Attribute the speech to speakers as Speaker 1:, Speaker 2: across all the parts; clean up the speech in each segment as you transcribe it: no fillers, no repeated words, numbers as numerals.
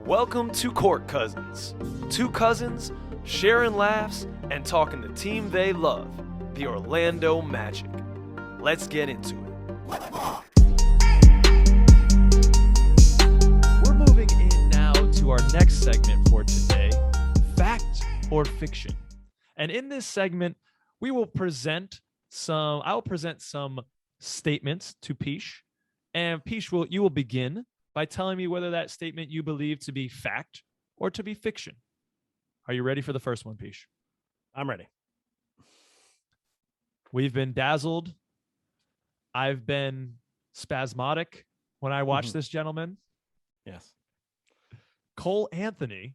Speaker 1: Welcome to Court Cousins. Two cousins sharing laughs and talking the team they love, the Orlando Magic. Let's get into it. We're moving in now to our next segment for today, Fact or Fiction. And in this segment, I will present some statements to Pich, and Pich you will begin by telling me whether that statement you believe to be fact or to be fiction. Are you ready for the first one, Pich?
Speaker 2: I'm ready.
Speaker 1: We've been dazzled. I've been spasmodic when I watch this gentleman.
Speaker 2: Yes.
Speaker 1: Cole Anthony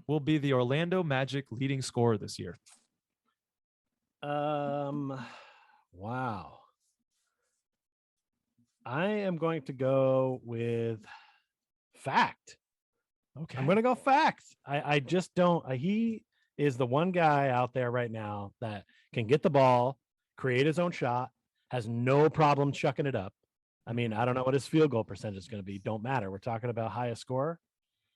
Speaker 1: will be the Orlando Magic leading scorer this year.
Speaker 2: Wow. I am going to go with fact.
Speaker 1: Okay.
Speaker 2: I'm going to go fact. I just don't. He is the one guy out there right now that can get the ball, create his own shot, has no problem chucking it up. I mean, I don't know what his field goal percentage is going to be. Don't matter. We're talking about highest scorer.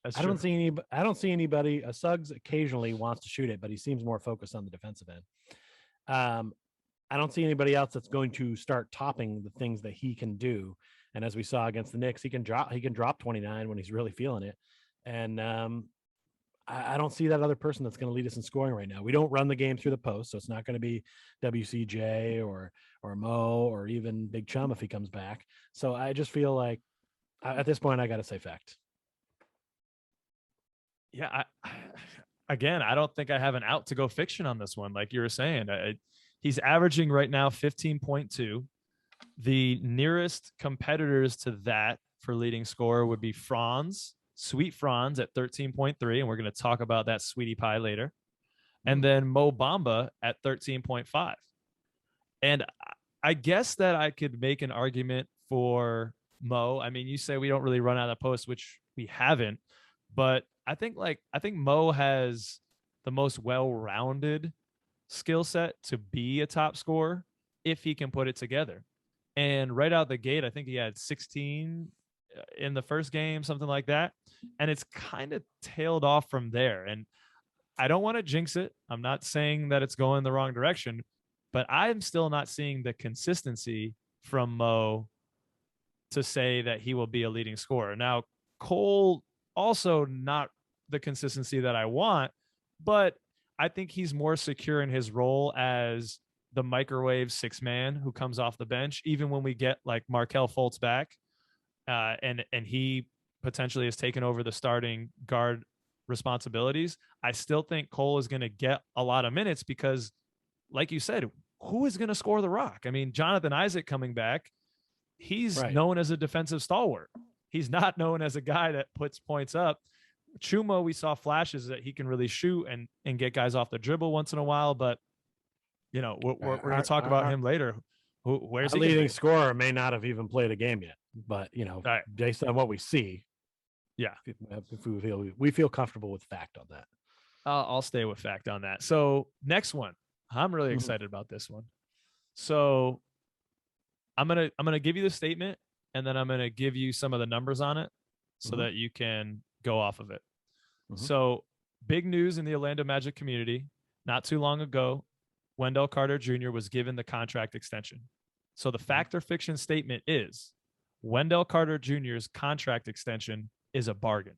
Speaker 2: I don't see anybody. Suggs occasionally wants to shoot it, but he seems more focused on the defensive end. I don't see anybody else that's going to start topping the things that he can do. And as we saw against the Knicks, he can drop 29 when he's really feeling it. And I don't see that other person that's going to lead us in scoring right now. We don't run the game through the post, so it's not going to be WCJ or Mo or even Big Chum if he comes back. So I just feel like at this point I got to say fact.
Speaker 1: Yeah. I don't think I have an out to go fiction on this one. Like you were saying, he's averaging right now 15.2. The nearest competitors to that for leading scorer would be Sweet Franz at 13.3. And we're going to talk about that sweetie pie later. And then Mo Bamba at 13.5. And I guess that I could make an argument for Mo. I mean, you say we don't really run out of the post, which we haven't, but I think Mo has the most well-rounded skill set to be a top scorer if he can put it together. And right out the gate, I think he had 16 in the first game, something like that. And it's kind of tailed off from there. And I don't want to jinx it. I'm not saying that it's going the wrong direction, but I'm still not seeing the consistency from Mo to say that he will be a leading scorer. Now, Cole also not the consistency that I want, but I think he's more secure in his role as the microwave six man who comes off the bench, even when we get like Markelle Fultz back, and he potentially has taken over the starting guard responsibilities. I still think Cole is going to get a lot of minutes because, like you said, who is going to score the rock? I mean, Jonathan Isaac coming back, he's known as a defensive stalwart. He's not known as a guy that puts points up. Chuma, we saw flashes that he can really shoot and get guys off the dribble once in a while, but we're going to talk about him later. Where's
Speaker 2: the leading scorer may not have even played a game yet, but based on what we see, we feel comfortable with fact on that.
Speaker 1: I'll stay with fact on that. So next one, I'm really excited about this one. So I'm gonna give you the statement, and then I'm gonna give you some of the numbers on it, so that you can go off of it. So big news in the Orlando Magic community. Not too long ago, Wendell Carter Junior was given the contract extension. So the fact or fiction statement is Wendell Carter Junior's contract extension is a bargain.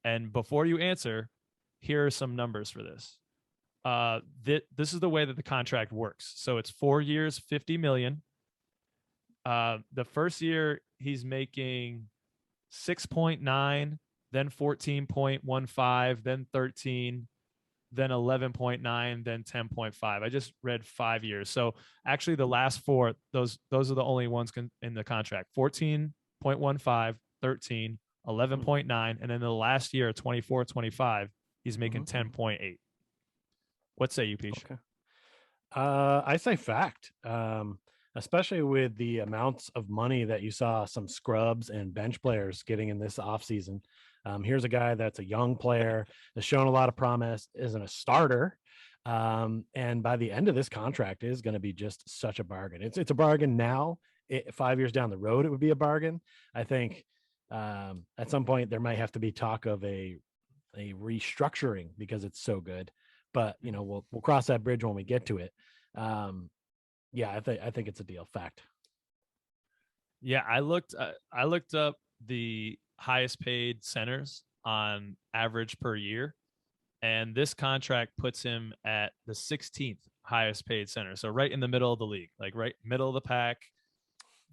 Speaker 1: And before you answer, here are some numbers for this. This is the way that the contract works. So it's 4 years, $50 million. The first year he's making 6.9, then 14.15, then 13, then 11.9, then 10.5. I just read 5 years. So actually the last four, those are the only ones in the contract. 14.15, 13, 11.9, and then the last year, 24-25, he's making 10.8. What say you, Pich?
Speaker 2: Okay. I say fact. Especially with the amounts of money that you saw some scrubs and bench players getting in this offseason. Here's a guy that's a young player, has shown a lot of promise, isn't a starter. And by the end of this contract is going to be just such a bargain. It's a bargain now. 5 years down the road, it would be a bargain. I think At some point, there might have to be talk of a restructuring because it's so good. But we'll cross that bridge when we get to it. Yeah, I think it's a deal. Fact.
Speaker 1: Yeah, I looked up the highest paid centers on average per year, and this contract puts him at the 16th highest paid center. So right in the middle of the league, like right middle of the pack.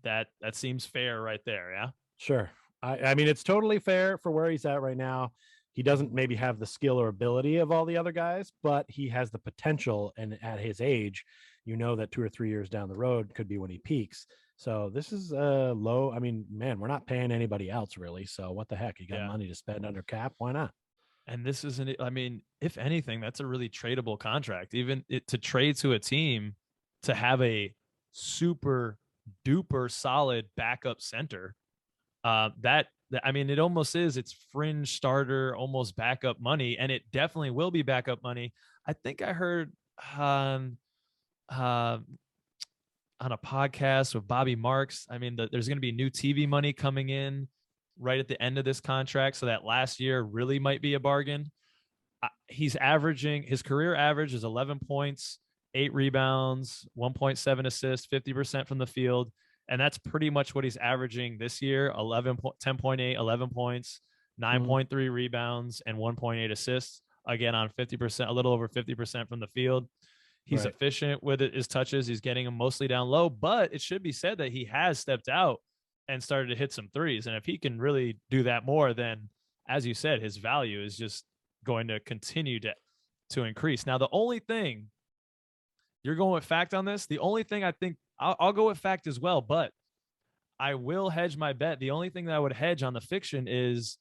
Speaker 1: That seems fair right there, yeah.
Speaker 2: Sure. I mean, it's totally fair for where he's at right now. He doesn't maybe have the skill or ability of all the other guys, but he has the potential. And at his age, that 2 or 3 years down the road could be when he peaks. So this is low. I mean, man, we're not paying anybody else really. So what the heck? You got
Speaker 1: Yeah.
Speaker 2: money to spend under cap. Why not?
Speaker 1: And this isn't, I mean, if anything, that's a really tradable contract. Even to trade to a team to have a super duper solid backup center. I mean, it almost is. It's fringe starter, almost backup money, and it definitely will be backup money. I think I heard on a podcast with Bobby Marks. I mean, there's going to be new TV money coming in right at the end of this contract, so that last year really might be a bargain. He's averaging, his career average is 11 points, 8 rebounds, 1.7 assists, 50% from the field. And that's pretty much what he's averaging this year. 10.8, 11 points, 9.3 rebounds, and 1.8 assists. Again, on 50%, a little over 50% from the field. He's
Speaker 2: Right.
Speaker 1: efficient with his touches. He's getting them mostly down low, but it should be said that he has stepped out and started to hit some threes. And if he can really do that more, then, as you said, his value is just going to continue to increase. Now, the only thing, you're going with fact on this, the only thing I think, I'll go with fact as well, but I will hedge my bet. The only thing that I would hedge on the fiction is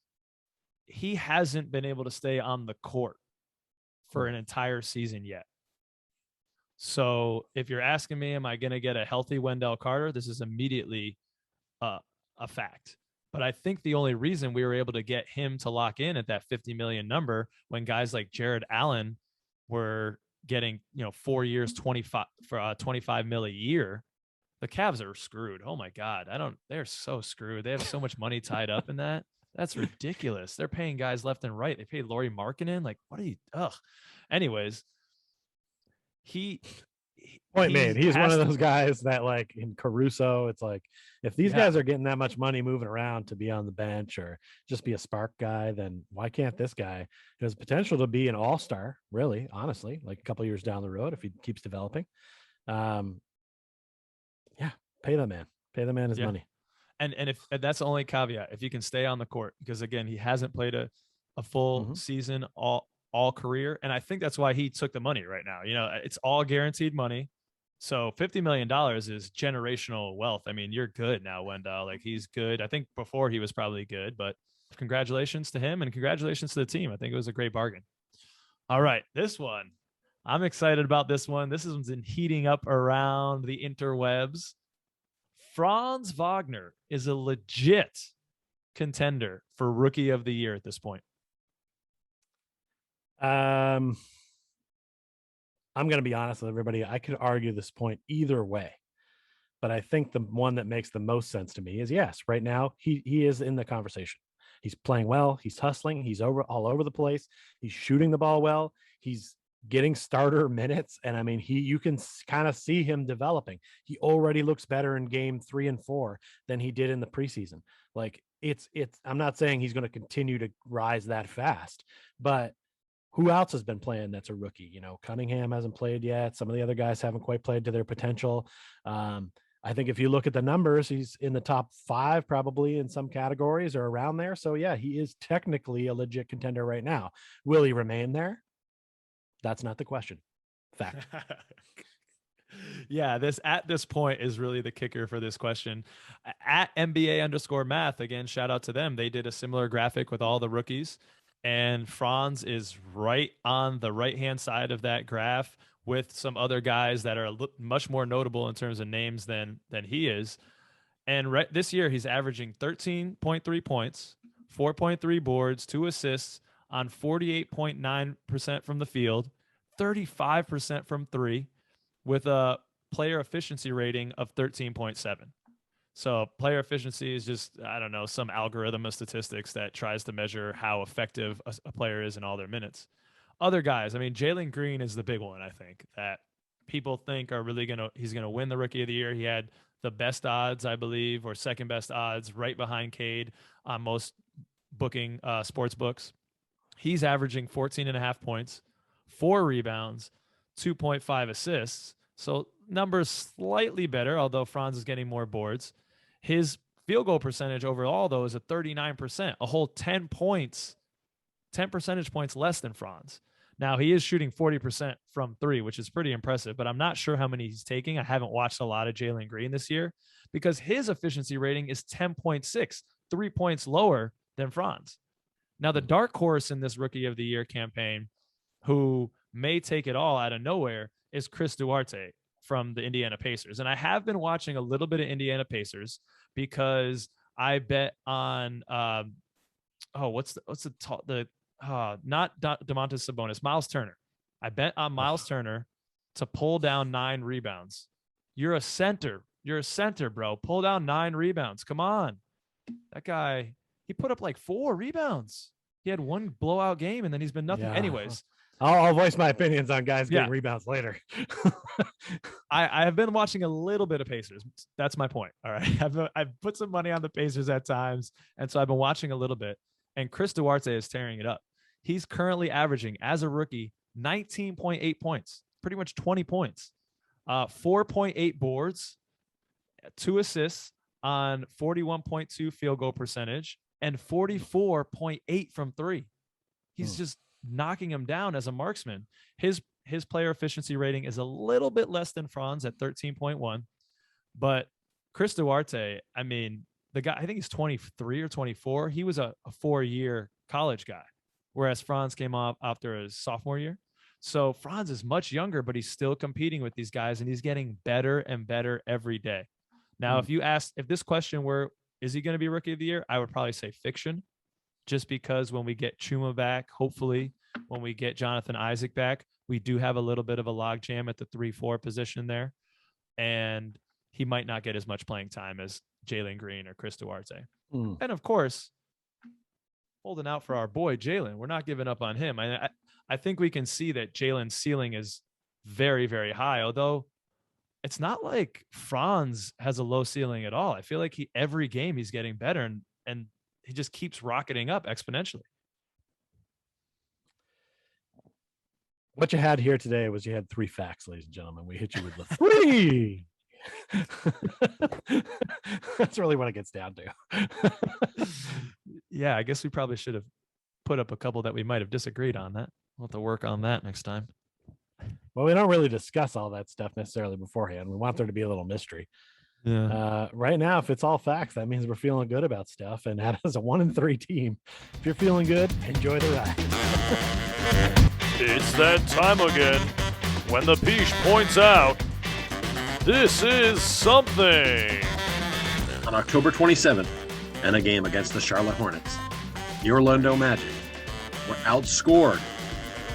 Speaker 1: he hasn't been able to stay on the court for an entire season yet. So if you're asking me, am I going to get a healthy Wendell Carter? This is immediately a fact. But I think the only reason we were able to get him to lock in at that 50 million number when guys like Jared Allen were getting 4 years 25 mil a year, the Cavs are screwed. Oh my God. They're so screwed. They have so much money tied up in that. That's ridiculous. They're paying guys left and right. They paid Lauri Markkanen. Like, what are you? Anyways,
Speaker 2: Point made. He's one of those guys that, like in Caruso, it's like if these guys are getting that much money moving around to be on the bench or just be a spark guy, then why can't this guy, who has potential to be an all-star, really, honestly, like a couple years down the road if he keeps developing? Yeah, pay the man. Pay the man his money.
Speaker 1: And if that's the only caveat, if he can stay on the court, because again, he hasn't played a full season all career. And I think that's why he took the money right now. It's all guaranteed money. So $50 million is generational wealth. I mean, you're good now, Wendell. Like, he's good. I think before he was probably good, but congratulations to him and congratulations to the team. I think it was a great bargain. All right. This one, I'm excited about this one. This has been heating up around the interwebs. Franz Wagner is a legit contender for Rookie of the Year at this point.
Speaker 2: I'm going to be honest with everybody. I could argue this point either way, but I think the one that makes the most sense to me is yes. Right now, he is in the conversation. He's playing well. He's hustling. He's all over the place. He's shooting the ball well. He's getting starter minutes, and I mean, you can kind of see him developing. He already looks better in game 3 and 4 than he did in the preseason. Like it's. I'm not saying he's going to continue to rise that fast, but who else has been playing that's a rookie? Cunningham hasn't played yet. Some of the other guys haven't quite played to their potential. I think if you look at the numbers, he's in the top 5 probably in some categories or around there. So yeah, he is technically a legit contender right now. Will he remain there? That's not the question. Fact.
Speaker 1: Yeah, at this point is really the kicker for this question. At NBA_math, again, shout out to them. They did a similar graphic with all the rookies. And Franz is right on the right-hand side of that graph with some other guys that are much more notable in terms of names than he is. And this year, he's averaging 13.3 points, 4.3 boards, 2 assists on 48.9% from the field, 35% from 3, with a player efficiency rating of 13.7. So player efficiency is just, I don't know, some algorithm of statistics that tries to measure how effective a player is in all their minutes. Other guys, I mean, Jalen Green is the big one, I think, that people think are really he's going to win the Rookie of the Year. He had the best odds, I believe, or second best odds, right behind Cade on most booking sports books. He's averaging 14.5 points, 4 rebounds, 2.5 assists. So numbers slightly better, although Franz is getting more boards. His field goal percentage overall, though, is at 39%, a whole 10 percentage points less than Franz. Now, he is shooting 40% from 3, which is pretty impressive, but I'm not sure how many he's taking. I haven't watched a lot of Jalen Green this year because his efficiency rating is 10.6, 3 points lower than Franz. Now, the dark horse in this Rookie of the Year campaign, who may take it all out of nowhere, is Chris Duarte from the Indiana Pacers. And I have been watching a little bit of Indiana Pacers because I bet on not Domantas Sabonis, Miles Turner. I bet on Miles Turner to pull down 9 rebounds. You're a center, bro. Pull down 9 rebounds. Come on. That guy, he put up like 4 rebounds. He had 1 blowout game and then he's been nothing. Yeah. Anyways,
Speaker 2: I'll voice my opinions on guys getting rebounds later.
Speaker 1: I have been watching a little bit of Pacers. That's my point. All right. I've put some money on the Pacers at times. And so I've been watching a little bit. And Chris Duarte is tearing it up. He's currently averaging, as a rookie, 19.8 points, pretty much 20 points, 4.8 boards, 2 assists on 41.2 field goal percentage, and 44.8 from 3. He's just knocking him down as a marksman. His player efficiency rating is a little bit less than Franz at 13.1, but Chris Duarte, I mean, the guy, I think he's 23 or 24. He was a 4-year college guy, whereas Franz came off after his sophomore year. So Franz is much younger, but he's still competing with these guys, and he's getting better and better every day. Now, if this question were, is he going to be Rookie of the Year? I would probably say fiction, just because when we get Chuma back, hopefully, when we get Jonathan Isaac back, we do have a little bit of a logjam at the 3-4 position there. And he might not get as much playing time as Jalen Green or Chris Duarte. And of course, holding out for our boy Jalen. We're not giving up on him. I think we can see that Jalen's ceiling is very, very high, although it's not like Franz has a low ceiling at all. I feel like every game he's getting better, and he just keeps rocketing up exponentially.
Speaker 2: What you had here today was you had 3 facts, ladies and gentlemen. We hit you with the 3. That's really what it gets down to.
Speaker 1: Yeah, I guess we probably should have put up a couple that we might have disagreed on. That we'll have to work on that next time.
Speaker 2: Well, we don't really discuss all that stuff necessarily beforehand. We want there to be a little mystery.
Speaker 1: Yeah.
Speaker 2: Right now, if it's all facts, that means we're feeling good about stuff. And as a 1-3 team, if you're feeling good, enjoy the ride.
Speaker 1: It's that time again when the Pich points out, this is something.
Speaker 3: On October 27th, in a game against the Charlotte Hornets, the Orlando Magic were outscored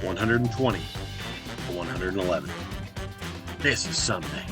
Speaker 3: 120 to 111. This is something.